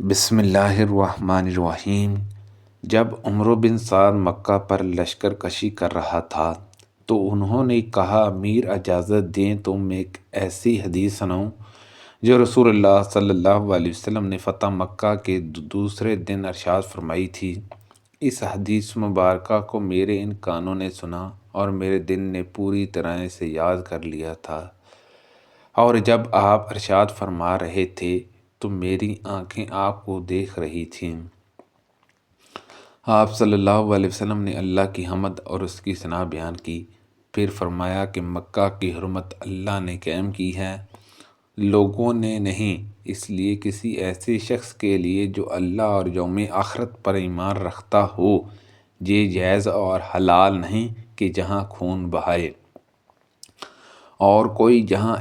بسم اللہ الرحمن الرحیم۔ جب عمرو بن سعد مکہ پر لشکر کشی کر رہا تھا تو انہوں نے کہا، امیر اجازت دیں تو میں ایک ایسی حدیث سناؤں جو رسول اللہ صلی اللہ علیہ وسلم نے فتح مکہ کے دوسرے دن ارشاد فرمائی تھی۔ اس حدیث مبارکہ کو میرے ان کانوں نے سنا اور میرے دل نے پوری طرح سے یاد کر لیا تھا، اور جب آپ ارشاد فرما رہے تھے تو میری آنکھیں آپ کو دیکھ رہی تھیں۔ آپ صلی اللہ علیہ وسلم نے اللہ کی حمد اور اس کی ثنا بیان کی، پھر فرمایا کہ مکہ کی حرمت اللہ نے قائم کی ہے، لوگوں نے نہیں، اس لیے کسی ایسے شخص کے لیے جو اللہ اور یوم آخرت پر ایمان رکھتا ہو یہ جائز اور حلال نہیں کہ جہاں خون بہائے اور کوئی جہاں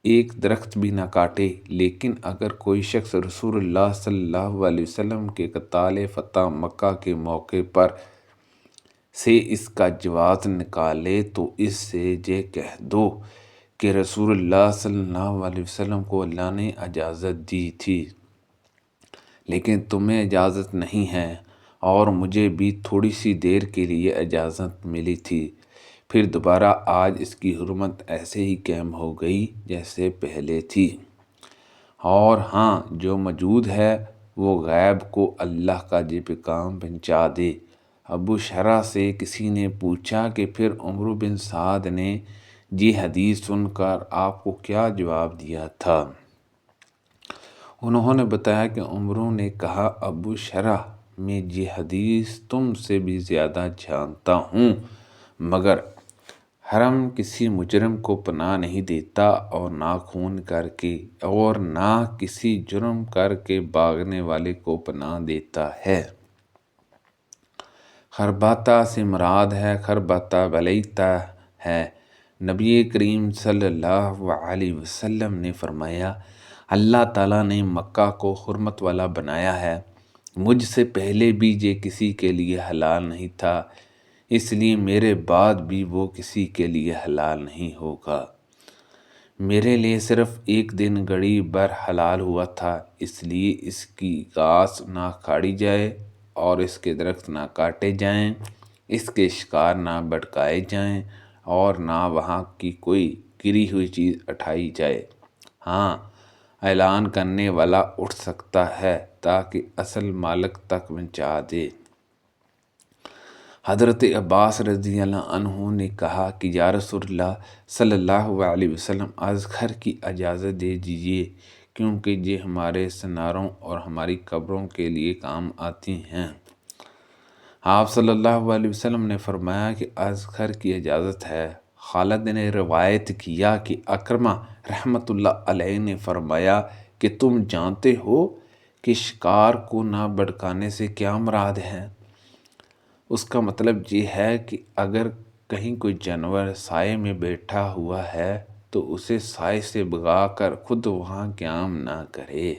ایک درخت بھی نہ کاٹے، لیکن اگر کوئی شخص رسول اللہ صلی اللہ علیہ وسلم کے قتال فتح مکہ کے موقع پر سے اس کا جواز نکالے تو اس سے یہ کہہ دو کہ رسول اللہ صلی اللہ علیہ وسلم کو اللہ نے اجازت دی تھی لیکن تمہیں اجازت نہیں ہے، اور مجھے بھی تھوڑی سی دیر کے لیے اجازت ملی تھی، پھر دوبارہ آج اس کی حرمت ایسے ہی قائم ہو گئی جیسے پہلے تھی۔ اور ہاں، جو موجود ہے وہ غیب کو اللہ کا یہ پیغام پہنچا دے۔ ابو شرح سے کسی نے پوچھا کہ پھر عمرو بن سعد نے یہ حدیث سن کر آپ کو کیا جواب دیا تھا؟ انہوں نے بتایا کہ عمرو نے کہا، ابو شرح، میں یہ حدیث تم سے بھی زیادہ جانتا ہوں، مگر حرم کسی مجرم کو پناہ نہیں دیتا اور نہ خون کر کے اور نہ کسی جرم کر کے بھاگنے والے کو پناہ دیتا ہے۔ خرباتہ سے مراد ہے خرباتہ ولیتہ ہے۔ نبی کریم صلی اللہ علیہ وسلم نے فرمایا، اللہ تعالیٰ نے مکہ کو حرمت والا بنایا ہے، مجھ سے پہلے بھی یہ کسی کے لیے حلال نہیں تھا، اس لیے میرے بعد بھی وہ کسی کے لیے حلال نہیں ہوگا۔ میرے لیے صرف ایک دن گڑی بھر حلال ہوا تھا، اس لیے اس کی گھاس نہ کھاڑی جائے اور اس کے درخت نہ کاٹے جائیں، اس کے شکار نہ بھٹکائے جائیں اور نہ وہاں کی کوئی گری ہوئی چیز اٹھائی جائے۔ ہاں، اعلان کرنے والا اٹھ سکتا ہے تاکہ اصل مالک تک پہنچا دے۔ حضرت عباس رضی اللہ عنہ نے کہا کہ یا رسول اللہ صلی اللہ علیہ وسلم، اذخر کی اجازت دے دیجیے کیونکہ یہ ہمارے سناروں اور ہماری قبروں کے لیے کام آتی ہیں۔ آپ صلی اللہ علیہ وسلم نے فرمایا کہ اذخر کی اجازت ہے۔ خالد نے روایت کیا کہ اکرمہ رحمۃ اللہ علیہ نے فرمایا کہ تم جانتے ہو کہ شکار کو نہ بھٹکانے سے کیا مراد ہے؟ اس کا مطلب یہ ہے کہ اگر کہیں کوئی جانور سائے میں بیٹھا ہوا ہے تو اسے سائے سے بھگا کر خود وہاں قیام نہ کرے۔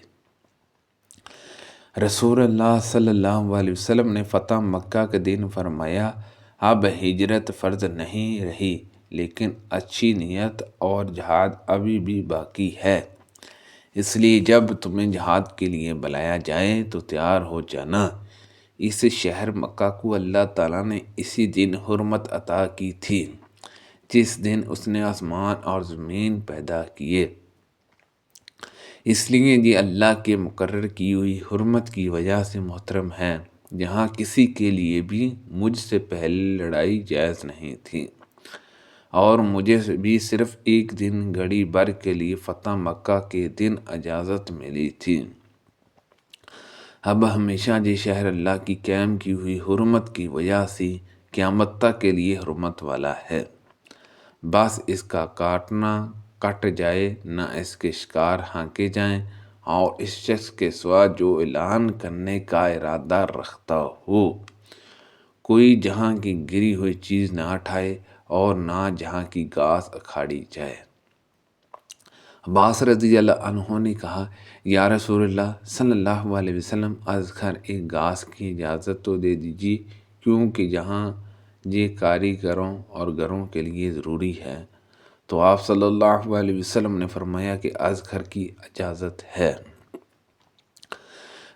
رسول اللہ صلی اللہ علیہ وسلم نے فتح مکہ کے دن فرمایا، اب ہجرت فرض نہیں رہی، لیکن اچھی نیت اور جہاد ابھی بھی باقی ہے، اس لیے جب تمہیں جہاد کے لیے بلایا جائے تو تیار ہو جانا۔ اس شہر مکہ کو اللہ تعالیٰ نے اسی دن حرمت عطا کی تھی جس دن اس نے آسمان اور زمین پیدا کیے، اس لیے یہ اللہ کے مقرر کی ہوئی حرمت کی وجہ سے محترم ہے۔ یہاں کسی کے لیے بھی مجھ سے پہلے لڑائی جائز نہیں تھی، اور مجھے بھی صرف ایک دن گھڑی بھر کے لیے فتح مکہ کے دن اجازت ملی تھی۔ اب ہمیشہ یہ شہر اللہ کی قائم کی ہوئی حرمت کی وجہ سے قیامت تک کے لیے حرمت والا ہے، بس اس کا کاٹنا کٹ جائے، نہ اس کے شکار ہانکے جائیں، اور اس شخص کے سوا جو اعلان کرنے کا ارادہ رکھتا ہو کوئی جہاں کی گری ہوئی چیز نہ اٹھائے اور نہ جہاں کی گھاس اکھاڑی جائے۔ عباس رضی اللہ عنہ نے کہا، یا رسول اللہ صلی اللہ علیہ وسلم، اذخر ایک گھاس کی اجازت تو دے دیجیے کیونکہ یہاں یہ کاریگروں اور گھروں کے لیے ضروری ہے۔ تو آپ صلی اللہ علیہ وسلم نے فرمایا کہ اذخر کی اجازت ہے۔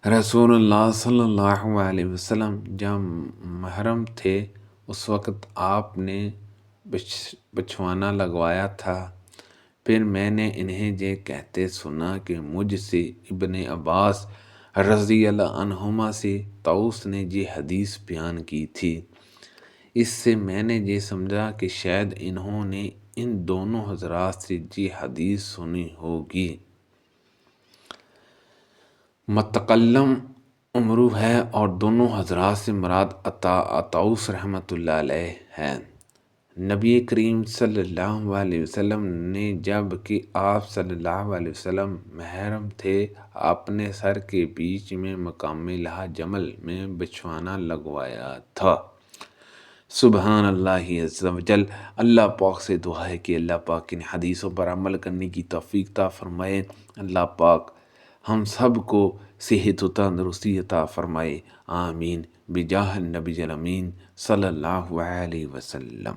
رسول اللہ صلی اللہ علیہ وسلم جب محرم تھے اس وقت آپ نے بچھوانا لگوایا تھا۔ پھر میں نے انہیں یہ کہتے سنا کہ مجھ سے ابن عباس رضی اللہ عنہما سے طاؤس نے یہ حدیث بیان کی تھی۔ اس سے میں نے یہ سمجھا کہ شاید انہوں نے ان دونوں حضرات سے یہ حدیث سنی ہوگی۔ متکلم عمرو ہے اور دونوں حضرات سے مراد طاؤس رحمۃ اللہ علیہ ہے۔ نبی کریم صلی اللہ علیہ وسلم نے جب کہ آپ صلی اللہ علیہ وسلم محرم تھے اپنے سر کے بیچ میں مقام لہا جمل میں بچھوانا لگوایا تھا۔ سبحان اللہ عز و جل۔ اللہ پاک سے دعا ہے کہ اللہ پاک ان حدیثوں پر عمل کرنے کی توفیق عطا فرمائے۔ اللہ پاک ہم سب کو صحت و تندرستی عطا فرمائے، آمین، بجاہ النبی الامین صلی اللہ علیہ وسلم۔